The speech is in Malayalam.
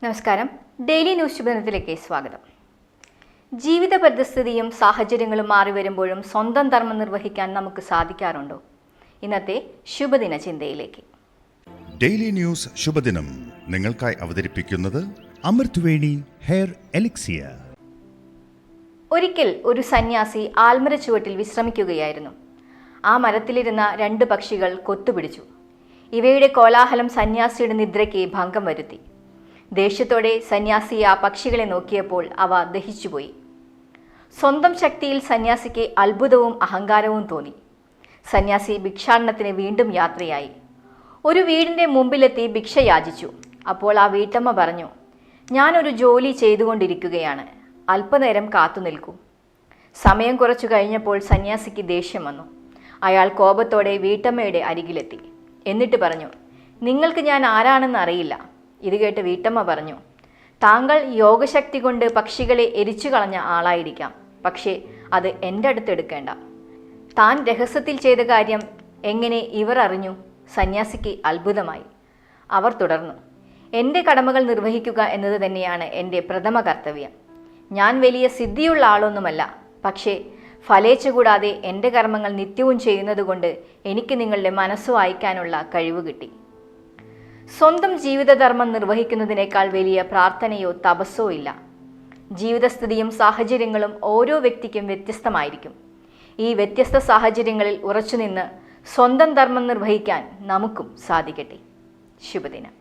നമസ്കാരം. ഡെയിലി ന്യൂസ് ശുഭദിനത്തിലേക്ക് സ്വാഗതം. ജീവിത പരിസ്ഥിതിയും സാഹചര്യങ്ങളും മാറി വരുമ്പോഴും സ്വന്തം ധർമ്മം നിർവഹിക്കാൻ നമുക്ക് സാധിക്കാറുണ്ടോ? ഇന്നത്തെ ശുഭദിന ചിന്തയിലേക്ക്. ഡെയിലി ന്യൂസ് ശുഭദിനം നിങ്ങൾക്കായി അവതരിപ്പിക്കുന്നത് അമൃത്വേണി ഹെയർ എലിക്സിയർ. ഒരിക്കൽ ഒരു സന്യാസി ആൽമര ചുവട്ടിൽ വിശ്രമിക്കുകയായിരുന്നു. ആ മരത്തിലിരുന്ന 2 പക്ഷികൾ കൊത്തുപിടിച്ചു. ഇവയുടെ കോലാഹലം സന്യാസിയുടെ നിദ്രയ്ക്ക് ഭംഗം വരുത്തി. ദേഷ്യത്തോടെ സന്യാസി ആ പക്ഷികളെ നോക്കിയപ്പോൾ അവ ദഹിച്ചുപോയി. സ്വന്തം ശക്തിയിൽ സന്യാസിക്ക് അത്ഭുതവും അഹങ്കാരവും തോന്നി. സന്യാസി ഭിക്ഷാടനത്തിന് വീണ്ടും യാത്രയായി. ഒരു വീടിൻ്റെ മുമ്പിലെത്തി ഭിക്ഷ യാചിച്ചു. അപ്പോൾ ആ വീട്ടമ്മ പറഞ്ഞു, "ഞാനൊരു ജോലി ചെയ്തുകൊണ്ടിരിക്കുകയാണ്, അല്പനേരം കാത്തു നിൽക്കൂ." സമയം കുറച്ചു കഴിഞ്ഞപ്പോൾ സന്യാസിക്ക് ദേഷ്യം വന്നു. അയാൾ കോപത്തോടെ വീട്ടമ്മയുടെ അരികിലെത്തി. എന്നിട്ട് പറഞ്ഞു, "നിങ്ങൾക്ക് ഞാൻ ആരാണെന്ന് അറിയില്ല." ഇത് കേട്ട് വീട്ടമ്മ പറഞ്ഞു, "താങ്കൾ യോഗശക്തി കൊണ്ട് പക്ഷികളെ എരിച്ചു കളഞ്ഞ ആളായിരിക്കാം, പക്ഷേ അത് എൻ്റെ അടുത്തെടുക്കേണ്ട. താൻ രഹസ്യത്തിൽ ചെയ്ത കാര്യം എങ്ങനെ ഇവർ അറിഞ്ഞു?" സന്യാസിക്ക് അത്ഭുതമായി. അവർ തുടർന്നു, "എൻ്റെ കടമകൾ നിർവഹിക്കുക എന്നത് തന്നെയാണ് എൻ്റെ പ്രഥമ കർത്തവ്യം. ഞാൻ വലിയ സിദ്ധിയുള്ള ആളൊന്നുമല്ല, പക്ഷേ ഫലേച്ഛ കൂടാതെ എൻ്റെ കർമ്മങ്ങൾ നിത്യവും ചെയ്യുന്നതുകൊണ്ട് എനിക്ക് നിങ്ങളുടെ മനസ്സ് വായിക്കാനുള്ള കഴിവ് കിട്ടി." സ്വന്തം ജീവിതധർമ്മം നിർവഹിക്കുന്നതിനേക്കാൾ വലിയ പ്രാർത്ഥനയോ തപസ്സോ ഇല്ല. ജീവിതസ്ഥിതിയും സാഹചര്യങ്ങളും ഓരോ വ്യക്തിക്കും വ്യത്യസ്തമായിരിക്കും. ഈ വ്യത്യസ്ത സാഹചര്യങ്ങളിൽ ഉറച്ചുനിന്ന് സ്വന്തം ധർമ്മം നിർവഹിക്കാൻ നമുക്കും സാധിക്കട്ടെ. ശുഭദിനം.